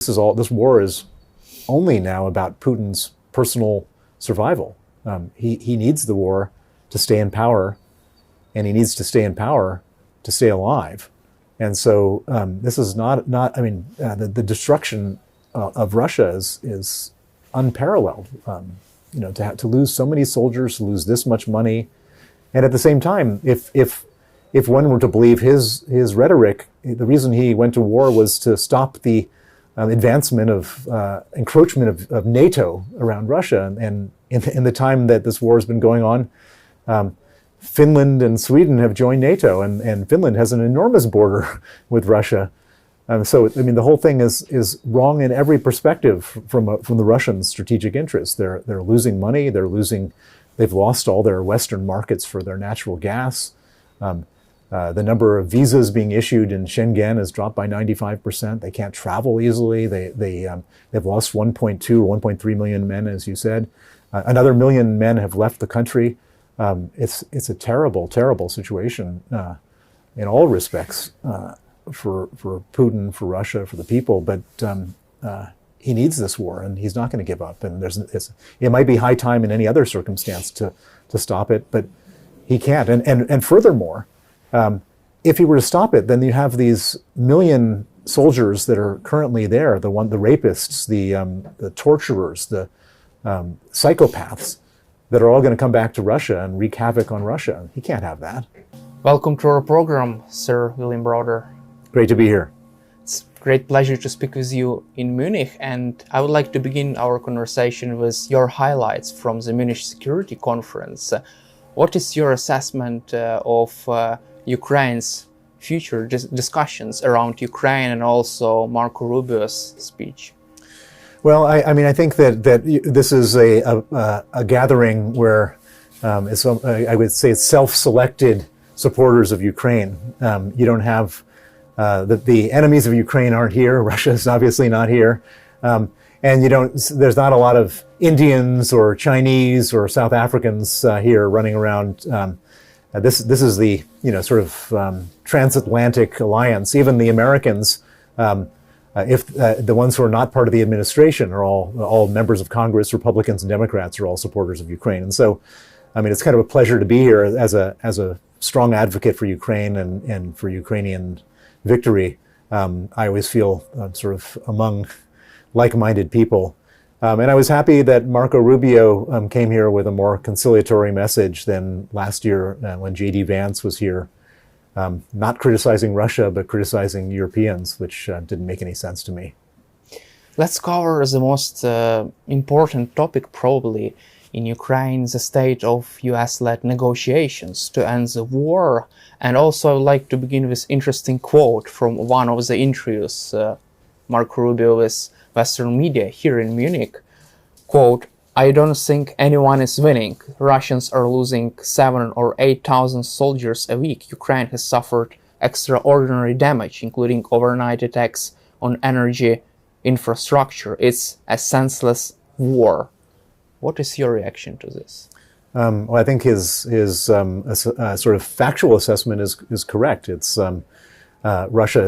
This war is only now about Putin's personal survival. He needs the war to stay in power, and he needs to stay in power to stay alive. And so this is the destruction of Russia is unparalleled. To lose so many soldiers, to lose this much money, and at the same time, if one were to believe his rhetoric, the reason he went to war was to stop the advancement of encroachment of NATO around Russia. And in the time that this war has been going on, Finland and Sweden have joined NATO, and Finland has an enormous border with Russia. The whole thing is wrong in every perspective from the Russian strategic interests. They're losing money. They've lost all their Western markets for their natural gas. The number of visas being issued in Schengen has dropped by 95%. They can't travel easily. They've lost 1.2 or 1.3 million men, as you said. Another million men have left the country. It's a terrible, terrible situation in all respects for Putin, for Russia, for the people. But he needs this war, and he's not going to give up. And it might be high time in any other circumstance to stop it, but he can't. And furthermore, if he were to stop it, then you have these million soldiers that are currently there, the rapists, the torturers, the psychopaths, that are all going to come back to Russia and wreak havoc on Russia. He can't have that. Welcome to our program, Sir William Browder. Great to be here. It's a great pleasure to speak with you in Munich, and I would like to begin our conversation with your highlights from the Munich Security Conference. What is your assessment of Ukraine's future discussions around Ukraine and also Marco Rubio's speech? Well, I think that this is a gathering where I would say it's self-selected supporters of Ukraine. You don't have the enemies of Ukraine aren't here. Russia is obviously not here, and there's not a lot of Indians or Chinese or South Africans here running around. This is the sort of transatlantic alliance. Even the Americans. If the ones who are not part of the administration are all members of Congress, Republicans and Democrats are all supporters of Ukraine. And so, it's kind of a pleasure to be here as a strong advocate for Ukraine and for Ukrainian victory. I always feel sort of among like-minded people. And I was happy that Marco Rubio came here with a more conciliatory message than last year when J.D. Vance was here. Not criticizing Russia, but criticizing Europeans, which didn't make any sense to me. Let's cover the most important topic probably in Ukraine, the state of US-led negotiations to end the war. And also I would like to begin with an interesting quote from one of the interviews Marco Rubio with Western media here in Munich. Quote, "I don't think anyone is winning. Russians are losing 7,000 or 8,000 soldiers a week. Ukraine has suffered extraordinary damage, including overnight attacks on energy infrastructure. It's a senseless war." What is your reaction to this? Well, I think his sort of factual assessment is correct. It's Russia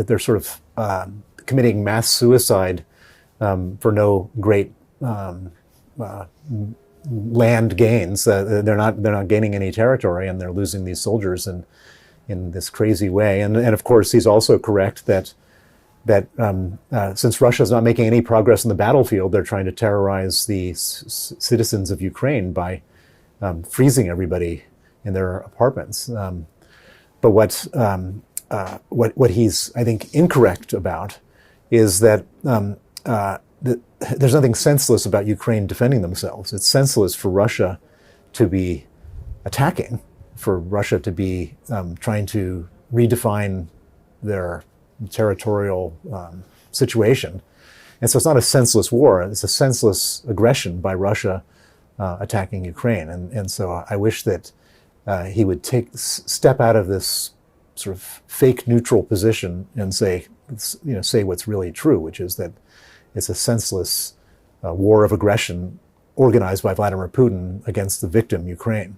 they're sort of committing mass suicide for no great land gains. They're not gaining any territory, and they're losing these soldiers in this crazy way. And of course, he's also correct that since Russia is not making any progress in the battlefield, they're trying to terrorize the citizens of Ukraine by freezing everybody in their apartments. But what he's, I think, incorrect about is that there's nothing senseless about Ukraine defending themselves. It's senseless for Russia to be attacking, for Russia to be trying to redefine their territorial situation. And so it's not a senseless war, it's a senseless aggression by Russia attacking Ukraine. And so I wish that he would step out of this sort of fake neutral position and say what's really true, which is that it's a senseless war of aggression organized by Vladimir Putin against the victim, Ukraine.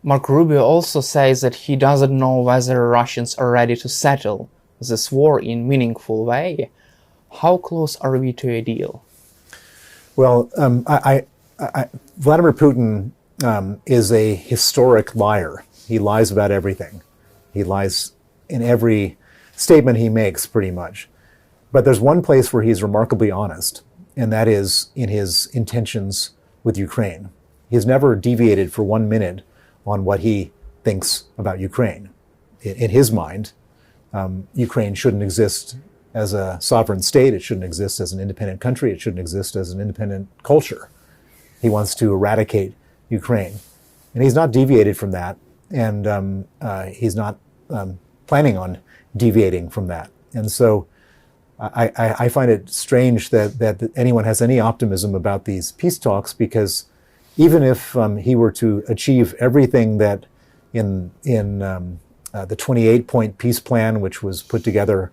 Marco Rubio also says that he doesn't know whether Russians are ready to settle this war in meaningful way. How close are we to a deal? Well, Vladimir Putin is a historic liar. He lies about everything. He lies in every statement he makes, pretty much. But there's one place where he's remarkably honest, and that is in his intentions with Ukraine. He's never deviated for 1 minute on what he thinks about Ukraine. In his mind, Ukraine shouldn't exist as a sovereign state. It shouldn't exist as an independent country. It shouldn't exist as an independent culture. He wants to eradicate Ukraine. And he's not deviated from that, and he's not planning on deviating from that. And so I find it strange that anyone has any optimism about these peace talks, because even if he were to achieve everything that in the 28-point peace plan, which was put together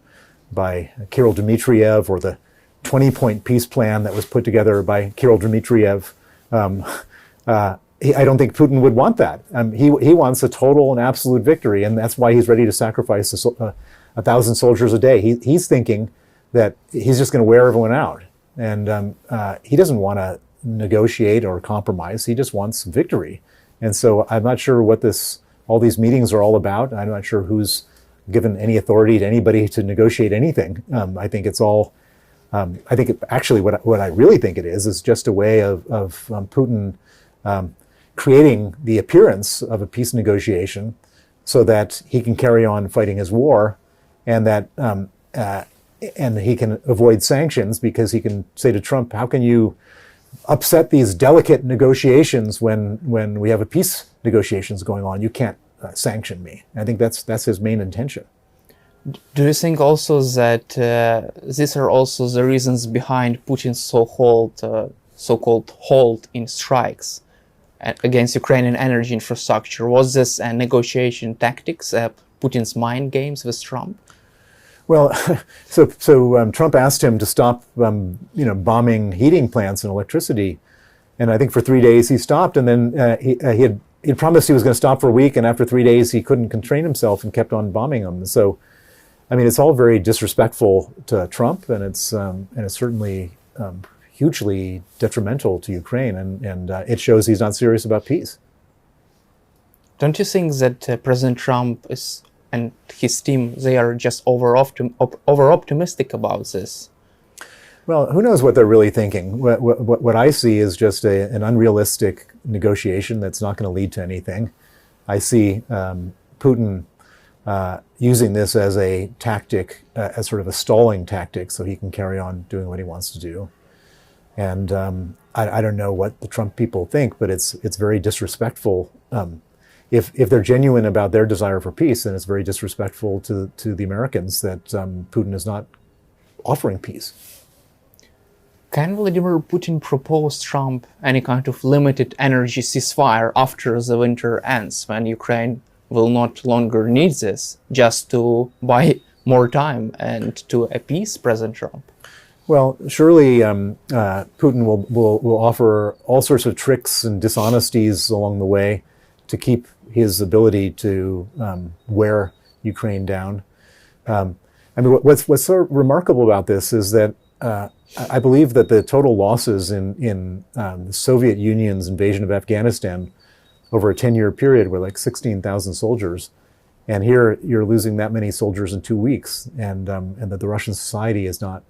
by Kirill Dmitriev, or the 20-point peace plan that was put together by Kirill Dmitriev, I don't think Putin would want that. He wants a total and absolute victory, and that's why he's ready to sacrifice 1,000 soldiers a day. He's thinking that he's just going to wear everyone out, and he doesn't want to negotiate or compromise. He just wants victory. And so I'm not sure what all these meetings are all about. I'm not sure who's given any authority to anybody to negotiate anything. I think it's all. I think actually what I really think it is just a way of Putin creating the appearance of a peace negotiation, so that he can carry on fighting his war, and that and he can avoid sanctions, because he can say to Trump, "How can you upset these delicate negotiations when we have a peace negotiations going on? You can't sanction me." I think that's his main intention. Do you think also that these are also the reasons behind Putin's so-called hold in strikes against Ukrainian energy infrastructure? Was this a negotiation tactics, Putin's mind games with Trump? Well, so Trump asked him to stop, bombing heating plants and electricity, and I think for 3 days he stopped, and then he had promised he was going to stop for a week, and after 3 days he couldn't constrain himself and kept on bombing them. So, I mean, it's all very disrespectful to Trump, and it's certainly hugely detrimental to Ukraine, and it shows he's not serious about peace. Don't you think that President Trump and his team, they are just over-optimistic about this? Well, who knows what they're really thinking? What I see is just an unrealistic negotiation that's not going to lead to anything. I see Putin using this as a tactic, as sort of a stalling tactic, so he can carry on doing what he wants to do. And I don't know what the Trump people think, but it's very disrespectful. If they're genuine about their desire for peace, then it's very disrespectful to the Americans that Putin is not offering peace. Can Vladimir Putin propose Trump any kind of limited energy ceasefire after the winter ends, when Ukraine will not longer need this, just to buy more time and to appease President Trump? Well, surely Putin will offer all sorts of tricks and dishonesties along the way to keep his ability to wear Ukraine down. I mean, what's so remarkable about this is that I believe that the total losses in the Soviet Union's invasion of Afghanistan over a 10-year period were like 16,000 soldiers, and here you're losing that many soldiers in 2 weeks, and that the Russian society is not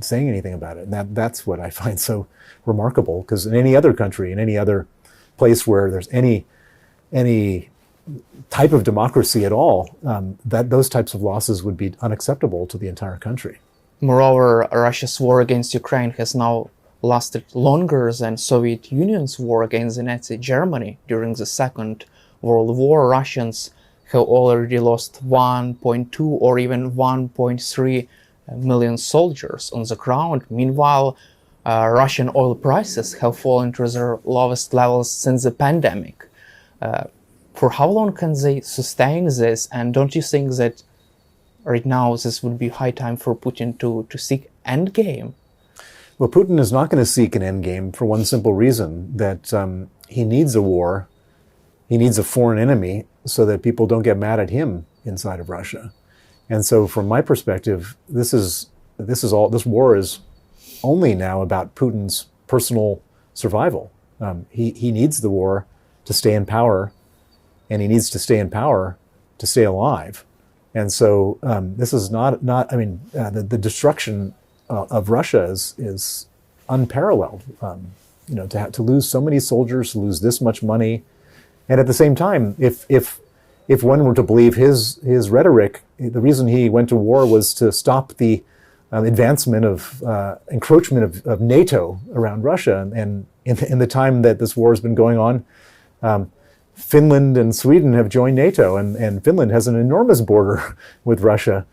saying anything about it. And that's what I find so remarkable, because in any other country, in any other place where there's any type of democracy at all, that those types of losses would be unacceptable to the entire country. Moreover, Russia's war against Ukraine has now lasted longer than Soviet Union's war against the Nazi Germany during the Second World War. Russians have already lost 1.2 or even 1.3 million soldiers on the ground. Meanwhile, Russian oil prices have fallen to their lowest levels since the pandemic. For how long can they sustain this? And don't you think that right now this would be high time for Putin to seek endgame? Well, Putin is not going to seek an endgame for one simple reason, that he needs a war. He needs a foreign enemy so that people don't get mad at him inside of Russia. And so, from my perspective, this war is only now about Putin's personal survival. He needs the war to stay in power, and he needs to stay in power to stay alive. And so, this is not. I mean, the destruction of Russia is unparalleled. To lose so many soldiers, to lose this much money, and at the same time, if one were to believe his rhetoric, the reason he went to war was to stop the advancement of encroachment of NATO around Russia. And in the time that this war has been going on, Finland and Sweden have joined NATO, and Finland has an enormous border with Russia.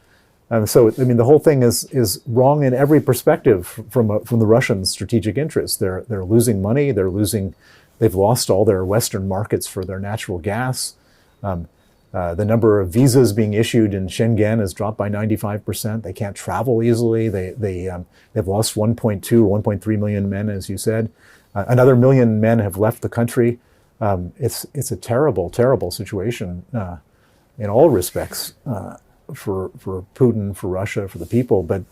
So, I mean, the whole thing is wrong in every perspective from the Russians' strategic interests. They're losing money. They've lost all their Western markets for their natural gas. The number of visas being issued in Schengen has dropped by 95%. They can't travel easily. They've lost 1.2 or 1.3 million men, as you said. Another million men have left the country. It's a terrible, terrible situation in all respects for Putin, for Russia, for the people. But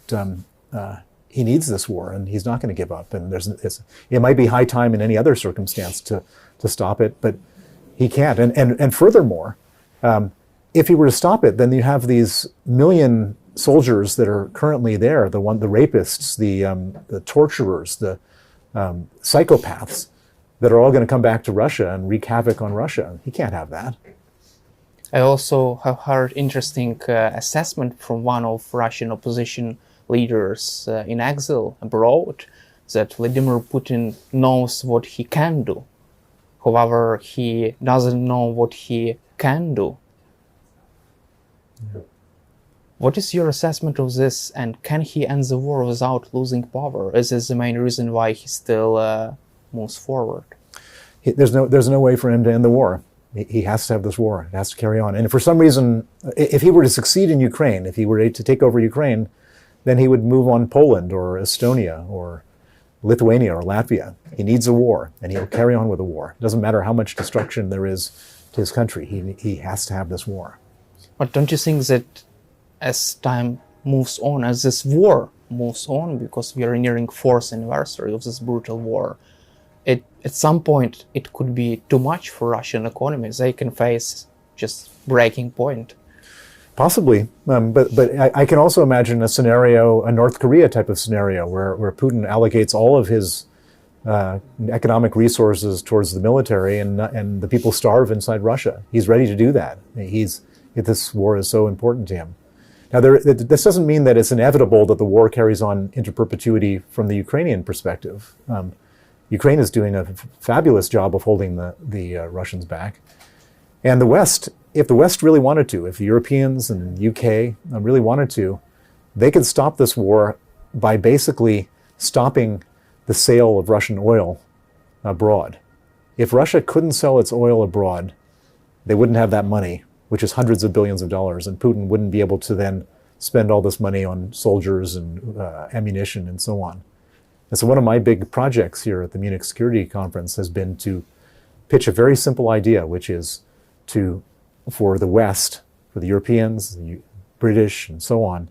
he needs this war, and he's not going to give up. And it might be high time in any other circumstance to stop it, but he can't. And furthermore, if he were to stop it, then you have these million soldiers that are currently there, the rapists, the torturers, the psychopaths, that are all going to come back to Russia and wreak havoc on Russia. He can't have that. I also have heard interesting assessment from one of Russian opposition leaders in exile abroad, that Vladimir Putin knows what he can do. However, he doesn't know what he can do. Yeah. What is your assessment of this, and can he end the war without losing power? Is this the main reason why he still moves forward? There's no way for him to end the war. He has to have this war. It has to carry on. And if for some reason, if he were to succeed in Ukraine, if he were to take over Ukraine, then he would move on Poland or Estonia or Lithuania or Latvia. He needs a war, and he'll carry on with a war. It doesn't matter how much destruction there is to his country. He has to have this war. But don't you think that as time moves on, as this war moves on, because we are nearing 4th anniversary of this brutal war, at some point it could be too much for Russian economy? They can face just breaking point. Possibly, but I can also imagine a scenario, a North Korea type of scenario, where Putin allocates all of his economic resources towards the military, and the people starve inside Russia. He's ready to do that. This war is so important to him. Now, this doesn't mean that it's inevitable that the war carries on into perpetuity from the Ukrainian perspective. Ukraine is doing a fabulous job of holding the Russians back. And the West, if the West really wanted to, if the Europeans and the UK really wanted to, they could stop this war by basically stopping the sale of Russian oil abroad. If Russia couldn't sell its oil abroad, they wouldn't have that money, which is hundreds of billions of dollars, and Putin wouldn't be able to then spend all this money on soldiers and ammunition and so on. And so one of my big projects here at the Munich Security Conference has been to pitch a very simple idea, which is for the West, for the Europeans, the British, and so on,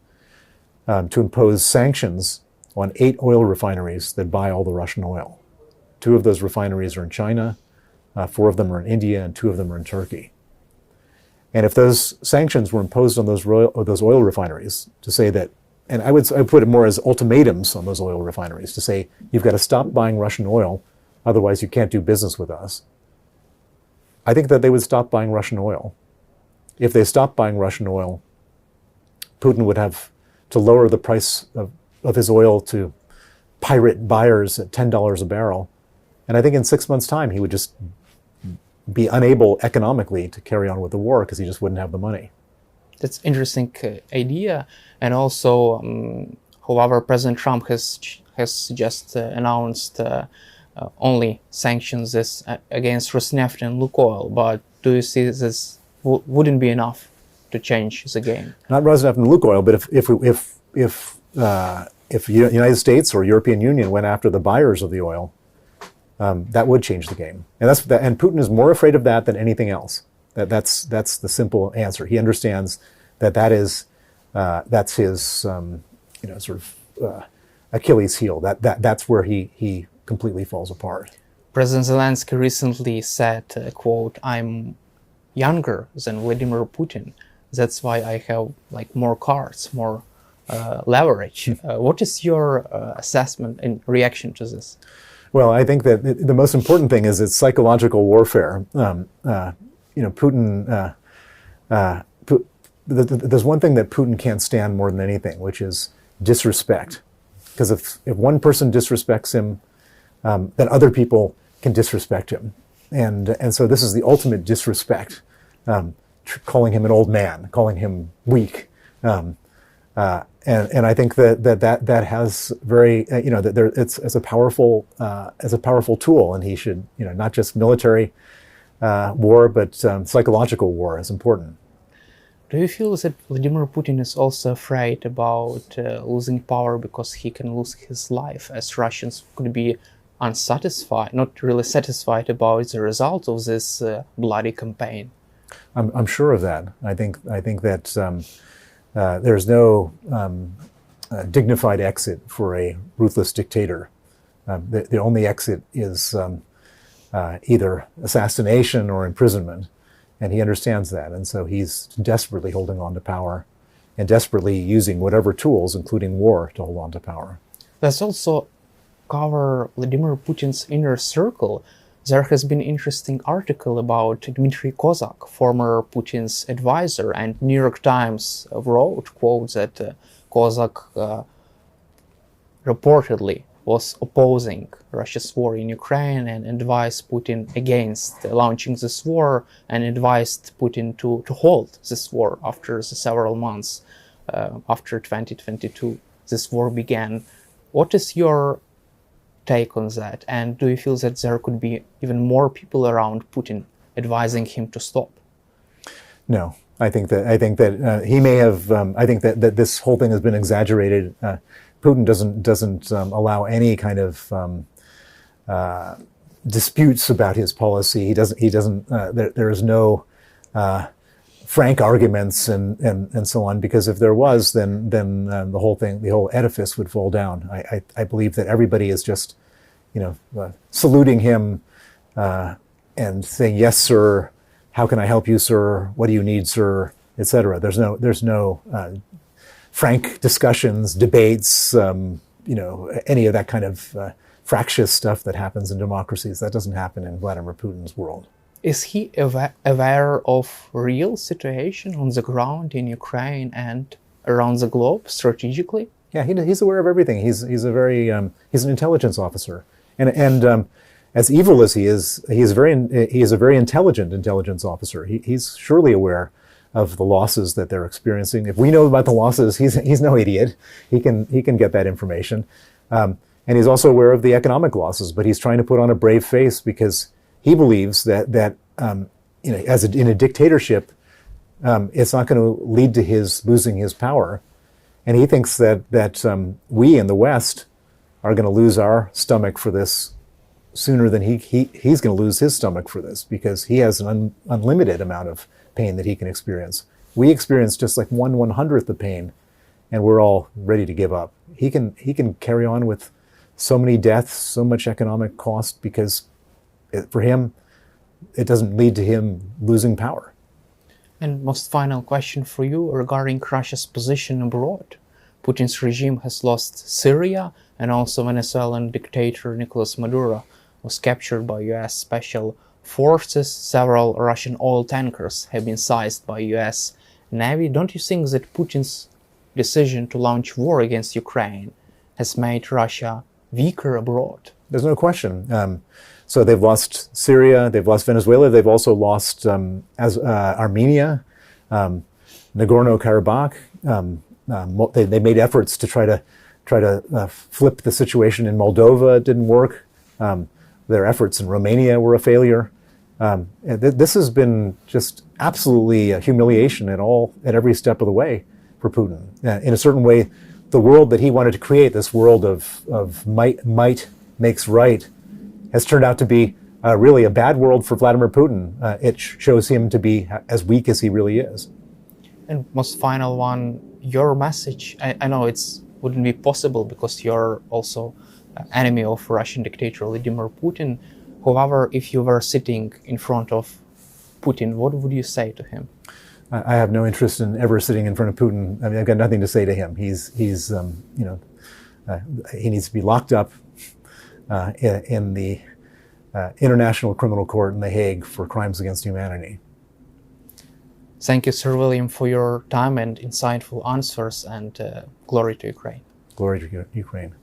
to impose sanctions on 8 oil refineries that buy all the Russian oil. 2 of those refineries are in China, 4 of them are in India, and 2 of them are in Turkey. And if those sanctions were imposed on those oil refineries, to say that, and I would put it more as ultimatums on those oil refineries, to say, you've got to stop buying Russian oil, otherwise you can't do business with us. I think that they would stop buying Russian oil. If they stopped buying Russian oil, Putin would have to lower the price of his oil to pirate buyers at $10 a barrel. And I think in 6 months' time, he would just be unable economically to carry on with the war because he just wouldn't have the money. That's interesting idea. And also, however, President Trump has just announced only sanctions against Rosneft and Lukoil. But do you see this wouldn't be enough to change the game? Not Rosneft and Lukoil, but if the United States or European Union went after the buyers of the oil, that would change the game. And Putin is more afraid of that than anything else. That's the simple answer. He understands that is that's his sort of Achilles heel. That's where he completely falls apart. President Zelensky recently said, quote, "I'm younger than Vladimir Putin. That's why I have like more cards, more leverage." What is your assessment and reaction to this? Well, I think that the most important thing is it's psychological warfare. Putin. There's one thing that Putin can't stand more than anything, which is disrespect. Because if one person disrespects him, then other people can disrespect him, and so this is the ultimate disrespect. Calling him an old man, calling him weak, and I think that has very it's a powerful tool, and he should not just military war, but psychological war is important. Do you feel that Vladimir Putin is also afraid about losing power because he can lose his life, as Russians could be unsatisfied, not really satisfied about the result of this bloody campaign? I'm sure of that. I think that there's no dignified exit for a ruthless dictator. The only exit is either assassination or imprisonment, and he understands that, and so he's desperately holding on to power and desperately using whatever tools, including war, to hold on to power. Let's also cover Vladimir Putin's inner circle. There has been an interesting article about Dmitry Kozak, former Putin's advisor, and New York Times wrote, quote, that Kozak reportedly was opposing Russia's war in Ukraine and advised Putin against launching this war and advised Putin to halt this war after the several months after 2022 this war began. What is your take on that, and do you feel that there could be even more people around Putin advising him to stop? No, I think that he may have. I think that this whole thing has been exaggerated. Putin doesn't allow any kind of disputes about his policy. He doesn't. There is no frank arguments and so on, because if there was, then the whole edifice would fall down. I believe that everybody is just, saluting him and saying, "Yes, sir. How can I help you, sir? What do you need, sir?" etc. There's no frank discussions, debates, any of that kind of fractious stuff that happens in democracies. That doesn't happen in Vladimir Putin's world. Is he aware of real situation on the ground in Ukraine and around the globe strategically? Yeah, he's aware of everything. He's an intelligence officer, and as evil as he is a very intelligent intelligence officer. He's surely aware of the losses that they're experiencing. If we know about the losses, he's no idiot. He can get that information, and he's also aware of the economic losses. But he's trying to put on a brave face because he believes that in a dictatorship, it's not going to lead to his losing his power, and he thinks that we in the West are going to lose our stomach for this sooner than he's going to lose his stomach for this, because he has an unlimited amount of pain that he can experience. We experience just like 1/100th of pain, and we're all ready to give up. He can carry on with so many deaths, so much economic cost, because for him, it doesn't lead to him losing power. And most final question for you regarding Russia's position abroad. Putin's regime has lost Syria, and also Venezuelan dictator Nicolas Maduro was captured by US special forces. Several Russian oil tankers have been seized by US Navy. Don't you think that Putin's decision to launch war against Ukraine has made Russia weaker abroad? There's no question. So they've lost Syria, they've lost Venezuela, they've also lost Armenia, Nagorno-Karabakh. They made efforts to try to flip the situation in Moldova. It didn't work. Their efforts in Romania were a failure. This has been just absolutely a humiliation at every step of the way for Putin. In a certain way, the world that he wanted to create, this world of might makes right, has turned out to be really a bad world for Vladimir Putin. It shows him to be as weak as he really is. And most final one, your message, I know it's wouldn't be possible because you're also enemy of Russian dictator Vladimir Putin. However, if you were sitting in front of Putin, what would you say to him? I have no interest in ever sitting in front of Putin. I mean, I've got nothing to say to him. He's he needs to be locked up in the International Criminal Court in The Hague for crimes against humanity. Thank you, Sir William, for your time and insightful answers, and glory to Ukraine. Glory to Ukraine.